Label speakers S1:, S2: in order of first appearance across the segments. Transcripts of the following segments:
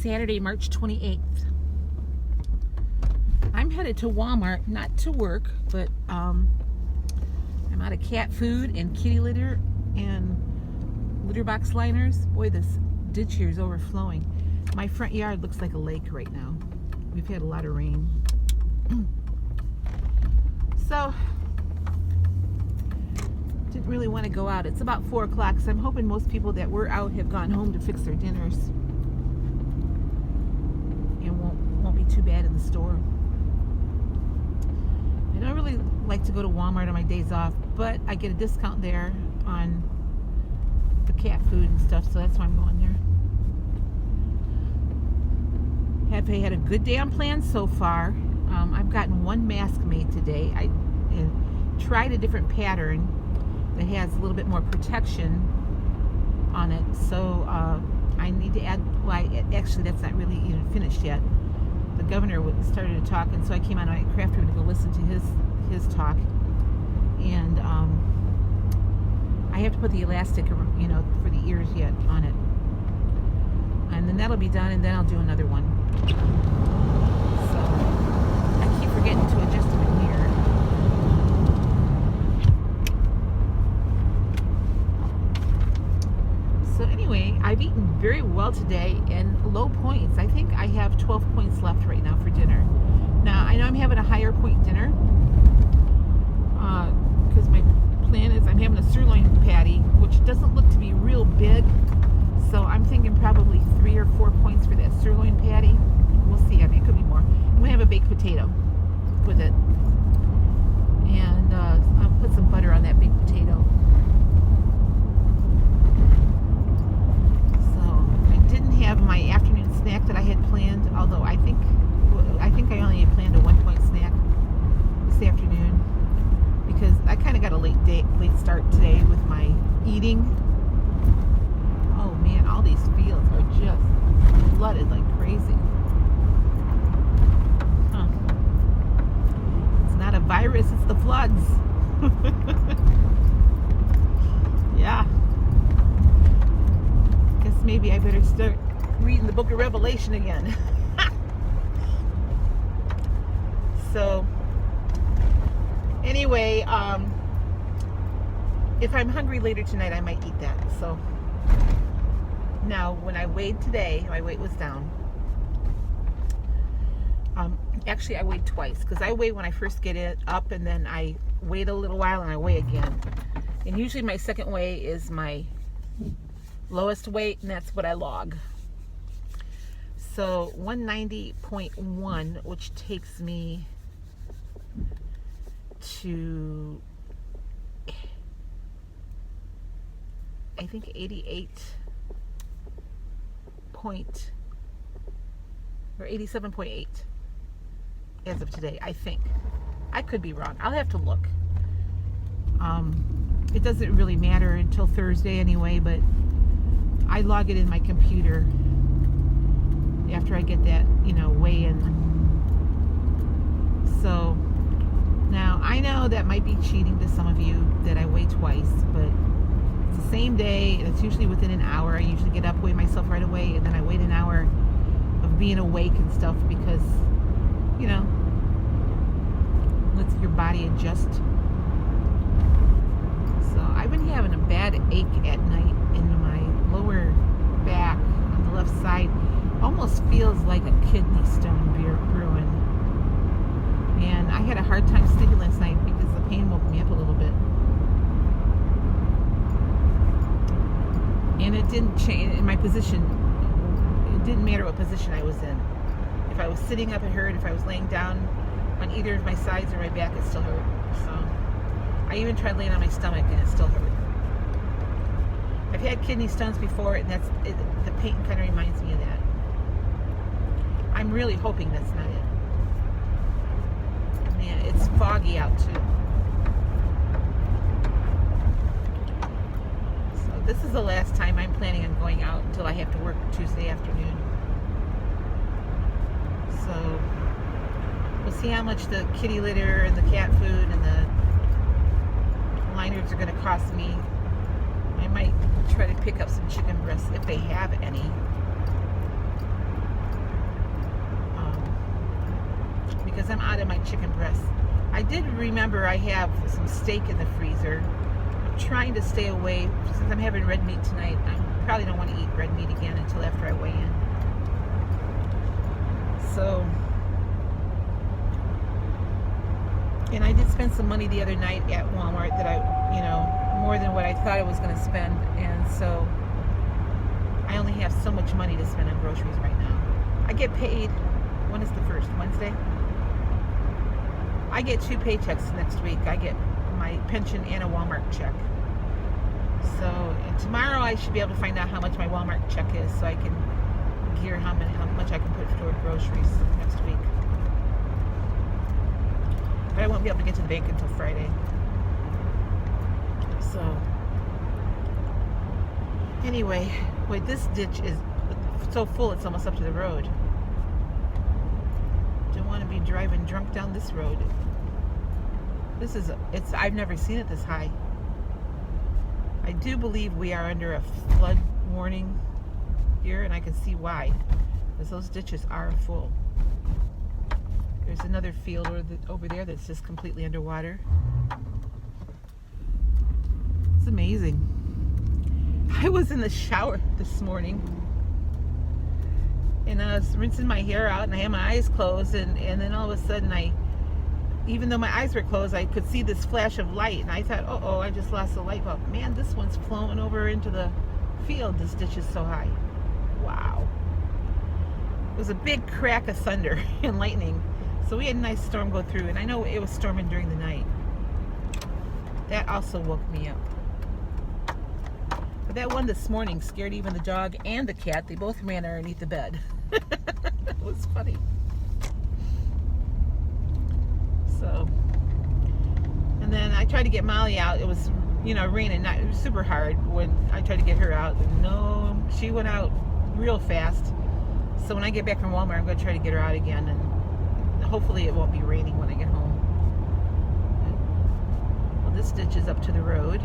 S1: Saturday, March 28th. I'm headed to Walmart, not to work, but I'm out of cat food and kitty litter and litter box liners. Boy, this ditch here is overflowing. My front yard looks like a lake right now. We've had a lot of rain. So, didn't really want to go out. It's about 4 o'clock, so I'm hoping most people that were out have gone home to fix their dinners. And won't be too bad in the store. I don't really like to go to Walmart on my days off, but I get a discount there on the cat food and stuff, so that's why I'm going there. Have I had a good day on plans so far? I've gotten one mask made today. I tried a different pattern that has a little bit more protection on it, so I need to add, well, actually that's not really even finished yet. The governor started to talk, and so I came on my craft room to go listen to his talk, and I have to put the elastic, for the ears yet on it, and then that'll be done, and then I'll do another one. So I keep forgetting to adjust the mirror. So anyway, I've eaten very well today and low points. I think I have 12 points left right now for dinner. Now, I know I'm having a higher point dinner because my plan is I'm having a sirloin patty, which doesn't look to be real big. So I'm thinking probably 3 or 4 points for that sirloin patty. We'll see. I mean, it could be more. I'm going to have a baked potato with it. And I'll put some butter on that baked potato. Have my afternoon snack that I had planned, although I think I only had planned a 1-point snack this afternoon because I kind of got a late start today with my eating. Oh man, all these fields are just flooded like crazy. Huh. It's not a virus, it's the floods. Yeah. Guess maybe I better start reading the book of Revelation again. So anyway, if I'm hungry later tonight, I might eat that. So now when I weighed today, my weight was down. Actually I weighed twice because I weigh when I first get it up, and then I wait a little while and I weigh again, and usually my second weigh is my lowest weight, and that's what I log. So 190.1, which takes me to, I think 87.8 as of today, I think. I could be wrong. I'll have to look. It doesn't really matter until Thursday anyway, but I log it in my computer after I get that, weigh in. So now I know that might be cheating to some of you that I weigh twice, but it's the same day, and it's usually within an hour. I usually get up, weigh myself right away, and then I wait an hour of being awake and stuff because, lets your body adjust. So I've been having a bad ache at night in my lower back on the left side. Almost feels like a kidney stone brewing. And I had a hard time sleeping last night because the pain woke me up a little bit. And it didn't change in my position. It didn't matter what position I was in. If I was sitting up, it hurt. If I was laying down on either of my sides or my back, it still hurt. So I even tried laying on my stomach and it still hurt. I've had kidney stones before, and the pain kind of reminds me of that. I'm really hoping that's not it. Man, it's foggy out too. So this is the last time I'm planning on going out until I have to work Tuesday afternoon. So we'll see how much the kitty litter and the cat food and the liners are going to cost me. I might try to pick up some chicken breasts if they have any. because I'm out of my chicken breast. I did remember I have some steak in the freezer. I'm trying to stay away, since I'm having red meat tonight. I probably don't want to eat red meat again until after I weigh in. So, and I did spend some money the other night at Walmart that I, more than what I thought I was going to spend. And so I only have so much money to spend on groceries right now. I get paid, when is the first? Wednesday? I get 2 paychecks next week. I get my pension and a Walmart check. So and tomorrow I should be able to find out how much my Walmart check is, so I can gear how much I can put toward groceries next week. But I won't be able to get to the bank until Friday. So anyway, wait, this ditch is so full it's almost up to the road. Don't want to be driving drunk down this road. I've never seen it this high. I do believe we are under a flood warning here, and I can see why, because those ditches are full. There's another field over there that's just completely underwater. It's amazing. I was in the shower this morning, and I was rinsing my hair out, and I had my eyes closed, and then all of a sudden even though my eyes were closed, I could see this flash of light, and I thought, oh, I just lost the light bulb. Man, this one's flowing over into the field. This ditch is so high. Wow. It was a big crack of thunder and lightning. So we had a nice storm go through, and I know it was storming during the night. That also woke me up. But that one this morning scared even the dog and the cat. They both ran underneath the bed. It was funny. So, and then I tried to get Molly out. It was, raining. It was super hard when I tried to get her out. No, she went out real fast. So when I get back from Walmart, I'm going to try to get her out again, and hopefully it won't be raining when I get home. Well, this ditch is up to the road.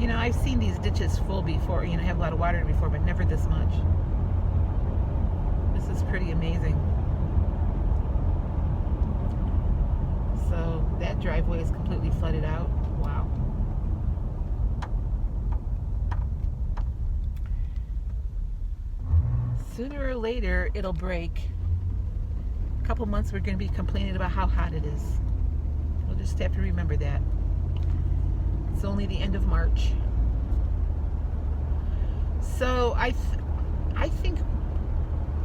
S1: I've seen these ditches full before, have a lot of water in it before, but never this much. This is pretty amazing. So that driveway is completely flooded out. Wow. Sooner or later, it'll break. A couple months we're going to be complaining about how hot it is. We'll just have to remember that. It's only the end of March. So I think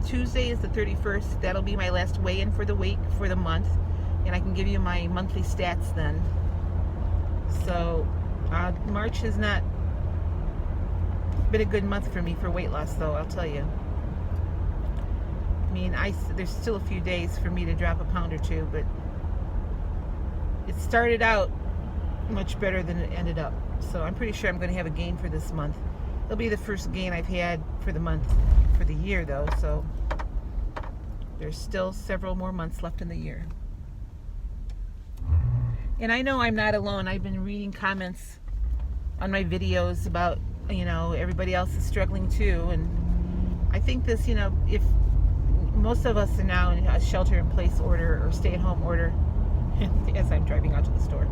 S1: Tuesday is the 31st. That'll be my last weigh-in for the week, for the month. And I can give you my monthly stats then. So March has not been a good month for me for weight loss, though, I'll tell you. I mean, there's still a few days for me to drop a pound or two, but it started out much better than it ended up. So I'm pretty sure I'm going to have a gain for this month. It'll be the first gain I've had for the month, for the year, though. So there's still several more months left in the year. And I know I'm not alone. I've been reading comments on my videos about, everybody else is struggling too. And I think this, if most of us are now in a shelter-in-place order or stay-at-home order, as I'm driving out to the store,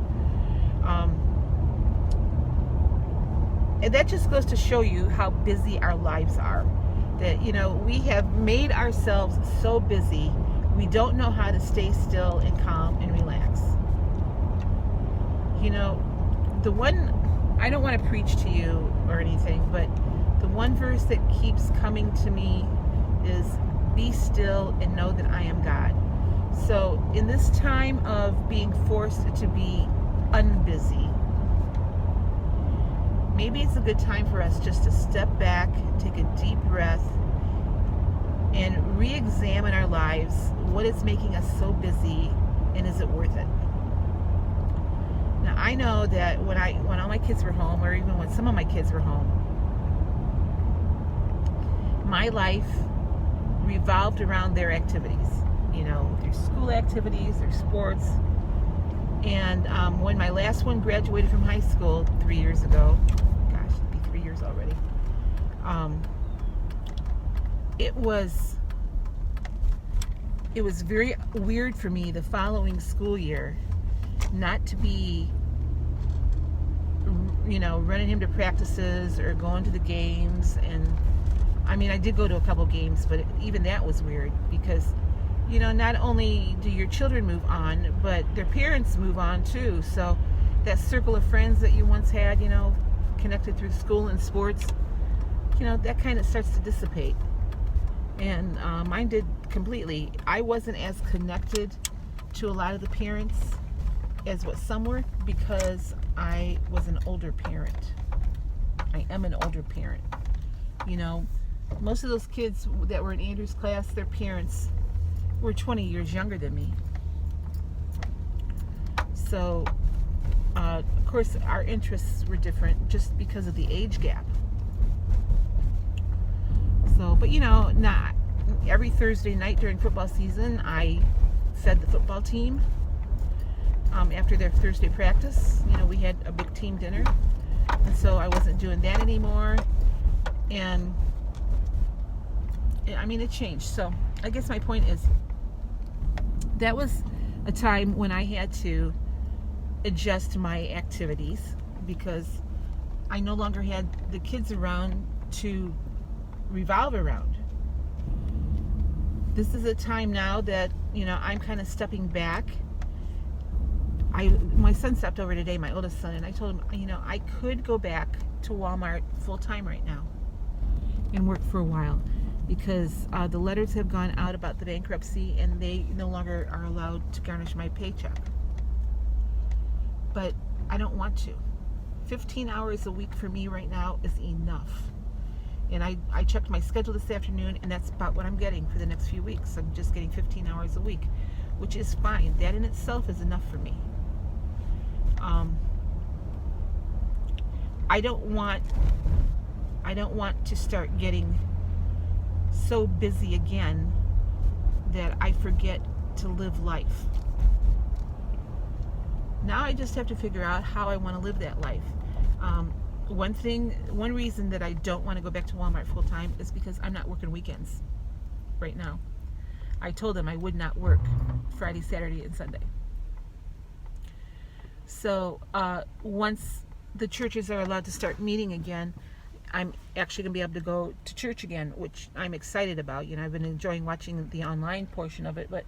S1: and that just goes to show you how busy our lives are. That, we have made ourselves so busy, we don't know how to stay still and calm and relax. The one, I don't want to preach to you or anything, but the one verse that keeps coming to me is, be still and know that I am God. So in this time of being forced to be unbusy, maybe it's a good time for us just to step back, take a deep breath, and re-examine our lives. What is making us so busy, and is it worth it? Now, I know that when all my kids were home, or even when some of my kids were home, my life revolved around their activities. Their school activities, their sports. And when my last one graduated from high school 3 years ago, gosh, it'd be 3 years already, it was it was very weird for me the following school year not to be, running him to practices or going to the games. And I mean, I did go to a couple games, but even that was weird because, not only do your children move on, but their parents move on too. So that circle of friends that you once had, connected through school and sports, that kind of starts to dissipate. And mine did completely. I wasn't as connected to a lot of the parents as what some were because I was an older parent. I am an older parent. Most of those kids that were in Andrew's class, their parents were 20 years younger than me. So, of course, our interests were different just because of the age gap. So, but not every Thursday night during football season, I fed the football team. After their Thursday practice, we had a big team dinner. And so I wasn't doing that anymore. And I mean, it changed. So I guess my point is that was a time when I had to adjust my activities because I no longer had the kids around to revolve around. This is a time now that, I'm kind of stepping back. My son stepped over today, my oldest son, and I told him, I could go back to Walmart full time right now and work for a while because the letters have gone out about the bankruptcy and they no longer are allowed to garnish my paycheck. But I don't want to. 15 hours a week for me right now is enough. And I checked my schedule this afternoon, and that's about what I'm getting for the next few weeks. I'm just getting 15 hours a week, which is fine. That in itself is enough for me. I don't want to start getting so busy again that I forget to live life. Now I just have to figure out how I want to live that life. One reason that I don't want to go back to Walmart full time is because I'm not working weekends right now. I told them I would not work Friday, Saturday, and Sunday. So once the churches are allowed to start meeting again, I'm actually going to be able to go to church again, which I'm excited about. I've been enjoying watching the online portion of it, but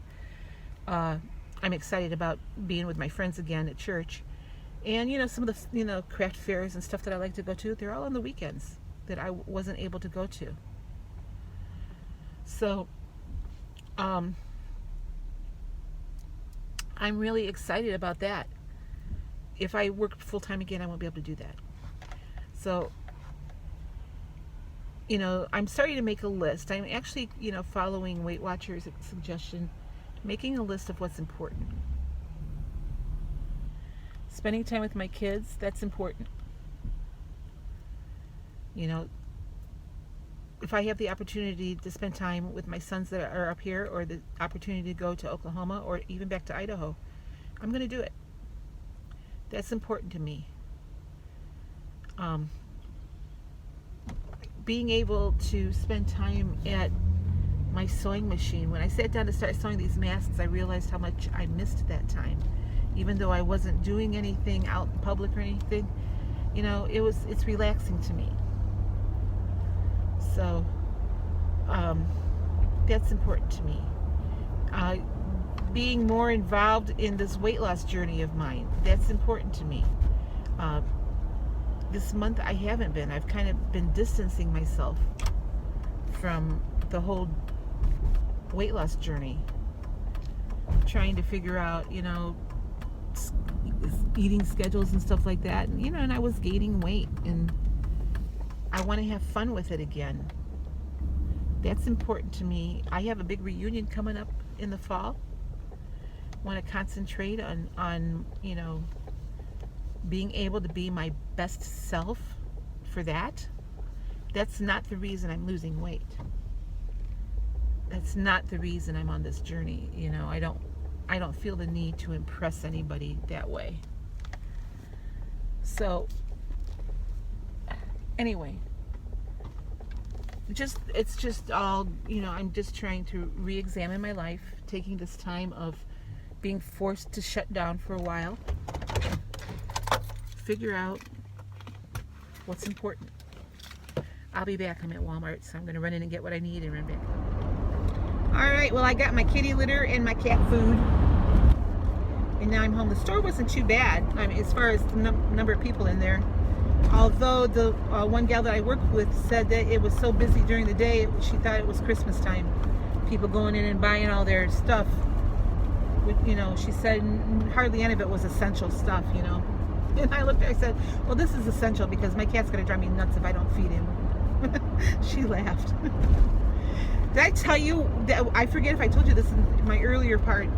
S1: I'm excited about being with my friends again at church. And some of the craft fairs and stuff that I like to go to, they're all on the weekends that I wasn't able to go to. So I'm really excited about that. If I work full time again, I won't be able to do that. So I'm starting to make a list. I'm actually following Weight Watchers' suggestion, making a list of what's important. Spending time with my kids, that's important. If I have the opportunity to spend time with my sons that are up here, or the opportunity to go to Oklahoma or even back to Idaho, I'm going to do it. That's important to me. Being able to spend time at my sewing machine. When I sat down to start sewing these masks, I realized how much I missed that time. Even though I wasn't doing anything out in public or anything, it's relaxing to me. So that's important to me. Being more involved in this weight loss journey of mine, that's important to me. This month I haven't been. I've kind of been distancing myself from the whole weight loss journey. Trying to figure out, eating schedules and stuff like that. And I was gaining weight, and I want to have fun with it again. That's important to me. I have a big reunion coming up in the fall. Want to concentrate on being able to be my best self for that. That's not the reason I'm losing weight. That's not the reason I'm on this journey. I don't feel the need to impress anybody that way. So anyway, it's just all, I'm just trying to re-examine my life, taking this time of being forced to shut down for a while, figure out what's important. I'll be back. I'm at Walmart, so I'm going to run in and get what I need and run back. All right, well, I got my kitty litter and my cat food, and now I'm home. The store wasn't too bad, as far as the number of people in there. Although the one gal that I work with said that it was so busy during the day, she thought it was Christmas time. People going in and buying all their stuff. She said hardly any of it was essential stuff, And I looked, I said, well, this is essential because my cat's going to drive me nuts if I don't feed him. She laughed. Did I tell you that, I forget if I told you this in my earlier part,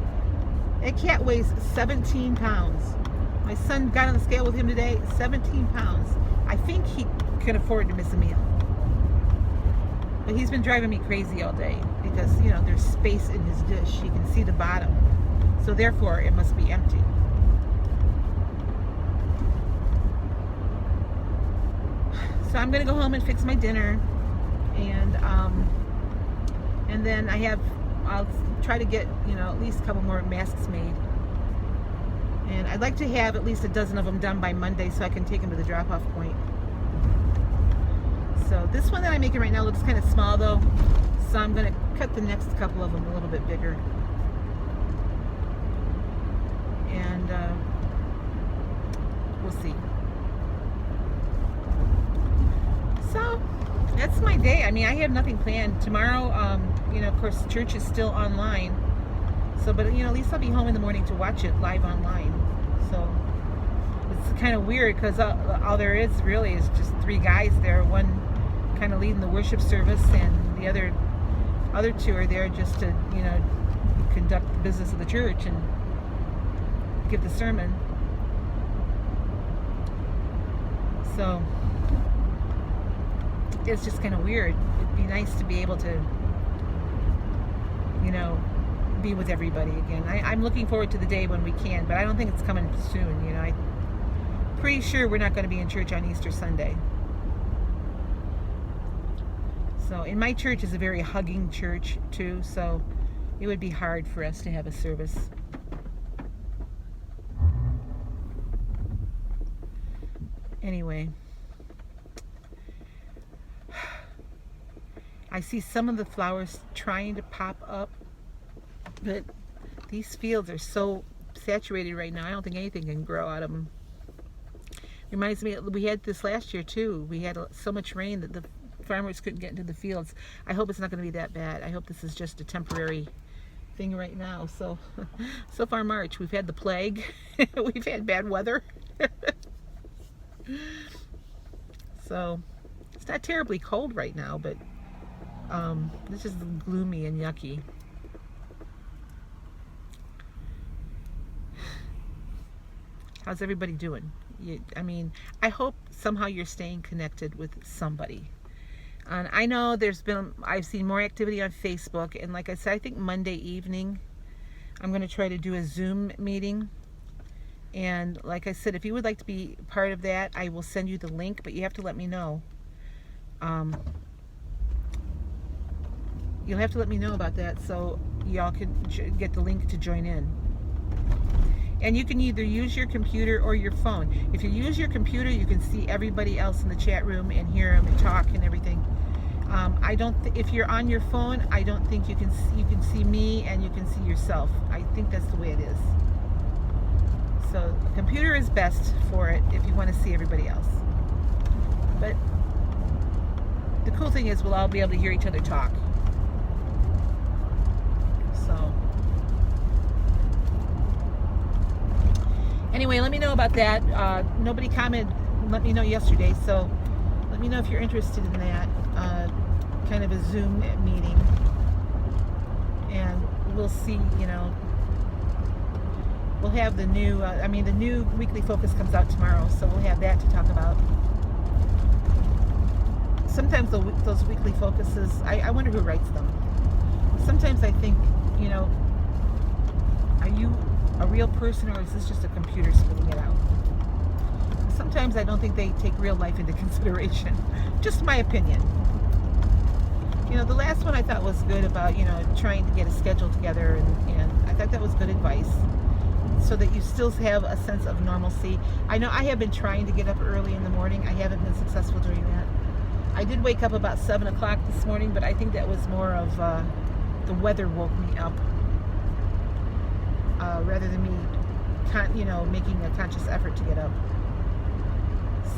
S1: that cat weighs 17 pounds. My son got on the scale with him today, 17 pounds. I think he can afford to miss a meal. But he's been driving me crazy all day because, there's space in his dish. You can see the bottom. So therefore, it must be empty. So I'm going to go home and fix my dinner. And then I'll try to get, at least a couple more masks made. And I'd like to have at least a dozen of them done by Monday so I can take them to the drop-off point. So this one that I'm making right now looks kind of small though. So I'm going to cut the next couple of them a little bit bigger. And we'll see. So that's my day. I have nothing planned. Tomorrow, of course, church is still online. So, but at least I'll be home in the morning to watch it live online. So it's kind of weird because all there is really is just three guys there. One kind of leading the worship service, and the other two are there just to, conduct the business of the church and give the sermon. So it's just kind of weird. It'd be nice to be able to, be with everybody again. I'm looking forward to the day when we can, but I don't think it's coming soon. I'm pretty sure we're not going to be in church on Easter Sunday. So, in my church is a very hugging church too, so it would be hard for us to have a service. Anyway, I see some of the flowers trying to pop up, but these fields are so saturated right now, I don't think anything can grow out of them. Reminds me, we had this last year too. We had so much rain that the farmers couldn't get into the fields. I hope it's not going to be that bad. I hope this is just a temporary thing right now. So far March, we've had the plague. We've had bad weather. So it's not terribly cold right now, but it's just gloomy and yucky. How's everybody doing? I hope somehow you're staying connected with somebody. And I know I've seen more activity on Facebook, and like I said, I think Monday evening I'm going to try to do a Zoom meeting. And like I said, if you would like to be part of that, I will send you the link, but you have to let me know. You'll have to let me know about that so y'all can get the link to join in. And you can either use your computer or your phone. If you use your computer, you can see everybody else in the chat room and hear them and talk and everything. If you're on your phone, I don't think you can see me and you can see yourself. I think that's the way it is. So the computer is best for it if you want to see everybody else. But the cool thing is we'll all be able to hear each other talk. So anyway, let me know about that. Nobody commented, let me know yesterday, so let me know if you're interested in that kind of a Zoom meeting, and we'll see. We'll have the new the new weekly focus comes out tomorrow, so we'll have that to talk about. Sometimes those weekly focuses, I wonder who writes them. Sometimes I think, are you a real person or is this just a computer spitting it out? Sometimes I don't think they take real life into consideration. Just my opinion. The last one I thought was good about, trying to get a schedule together, and I thought that was good advice so that you still have a sense of normalcy. I know I have been trying to get up early in the morning. I haven't been successful doing that. I did wake up about 7 o'clock this morning, but I think that was more of the weather woke me up rather than me, making a conscious effort to get up.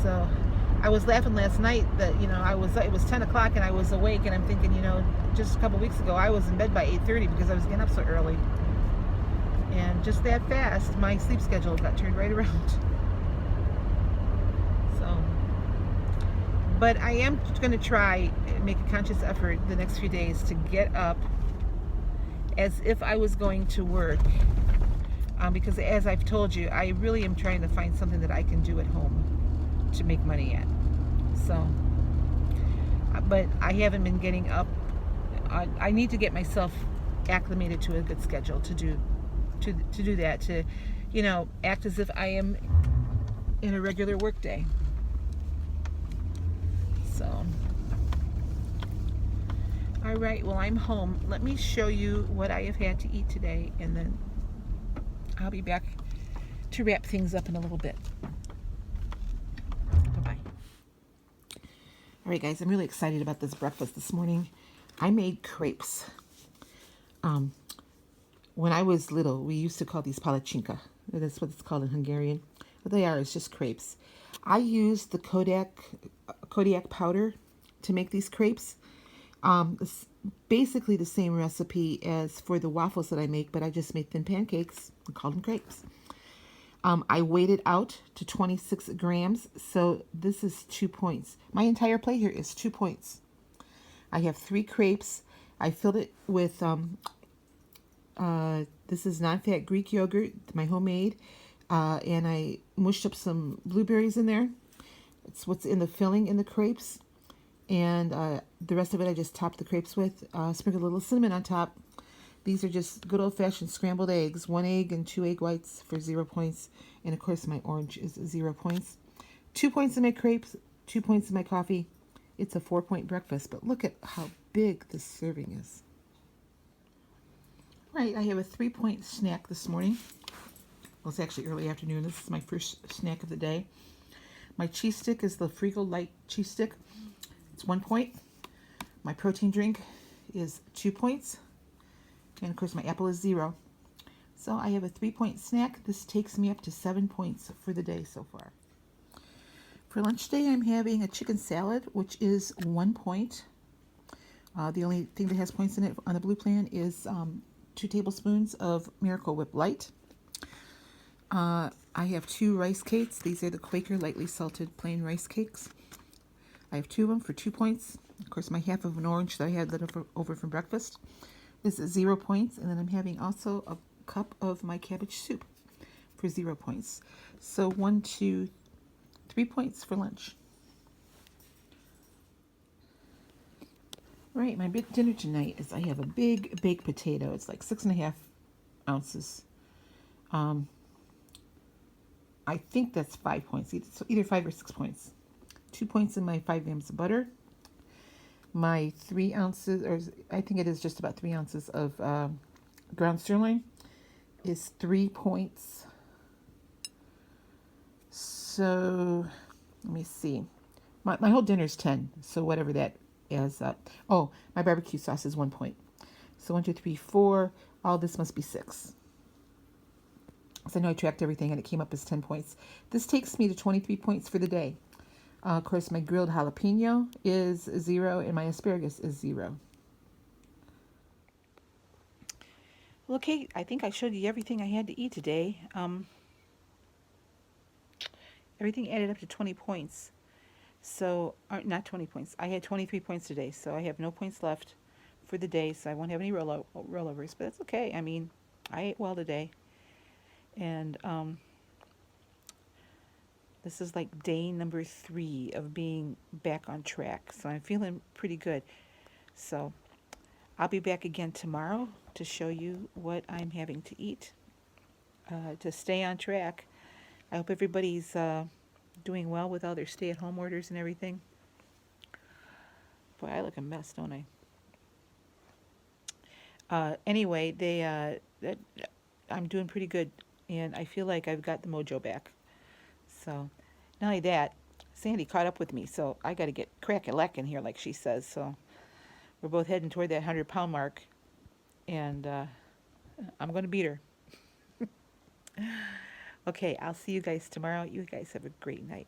S1: So I was laughing last night that, it was 10 o'clock and I was awake, and I'm thinking, just a couple weeks ago I was in bed by 8:30 because I was getting up so early. And just that fast, my sleep schedule got turned right around. So, but I am going to try and make a conscious effort the next few days to get up as if I was going to work. Because as I've told you, I really am trying to find something that I can do at home to make money at. So, but I haven't been getting up. I need to get myself acclimated to a good schedule to do that, to act as if I am in a regular work day. So, all right, well, I'm home. Let me show you what I have had to eat today, and then I'll be back to wrap things up in a little bit. Bye-bye. All right, guys, I'm really excited about this breakfast this morning. I made crepes. When I was little, we used to call these palachinka. That's what it's called in Hungarian. What they are is just crepes. I used the Kodiak powder to make these crepes. It's basically the same recipe as for the waffles that I make, but I just made thin pancakes and called them crepes. I weighed it out to 26 grams, so this is 2 points. My entire plate here is 2 points. I have 3 crepes. I filled it with, this is non-fat Greek yogurt, my homemade, and I mushed up some blueberries in there. It's what's in the filling in the crepes. And the rest of it I just topped the crepes with. Sprinkled a little cinnamon on top. These are just good old-fashioned scrambled eggs. 1 egg and 2 egg whites for 0 points. And of course my orange is 0 points. 2 points in my crepes, 2 points in my coffee. It's a 4-point breakfast, but look at how big this serving is. Right, I have a 3-point snack this morning. Well, it's actually early afternoon. This is my first snack of the day. My cheese stick is the Frigo Light cheese stick. It's 1 point. My protein drink is 2 points. And of course my apple is 0. So I have a 3-point snack. This takes me up to 7 points for the day so far. For lunch today, I'm having a chicken salad, which is 1 point. The only thing that has points in it on the blue plan is 2 tablespoons of Miracle Whip Light. I have 2 rice cakes. These are the Quaker lightly salted plain rice cakes. I have 2 of them for 2 points. Of course, my half of an orange that I had left over from breakfast is 0 points. And then I'm having also a cup of my cabbage soup for 0 points. So 1, 2, 3 points for lunch. Right, my big dinner tonight is I have a big baked potato. It's like 6.5 ounces. I think that's 5 points, either 5 or 6 points. 2 points in my 5 grams of butter. My 3 ounces, or I think it is just about 3 ounces of ground sirloin is 3 points. So, let me see. My whole dinner is 10, so whatever that adds up. Oh, my barbecue sauce is 1 point. So 1, 2, 3, 4. All this must be 6. So I know I tracked everything and it came up as 10 points. This takes me to 23 points for the day. Of course, my grilled jalapeno is 0 and my asparagus is 0. Well, okay, I think I showed you everything I had to eat today. Everything added up to 20 points. So, not 20 points. I had 23 points today, so I have no points left for the day, so I won't have any rollovers, but that's okay. I mean, I ate well today. And this is like day number 3 of being back on track. So I'm feeling pretty good. So I'll be back again tomorrow to show you what I'm having to eat to stay on track. I hope everybody's doing well with all their stay-at-home orders and everything. Boy, I look a mess, don't I? Anyway, I'm doing pretty good, and I feel like I've got the mojo back. So, not only that, Sandy caught up with me, so I got to get crack a lack in here, like she says. So we're both heading toward that 100-pound mark, and I'm going to beat her. Okay, I'll see you guys tomorrow. You guys have a great night.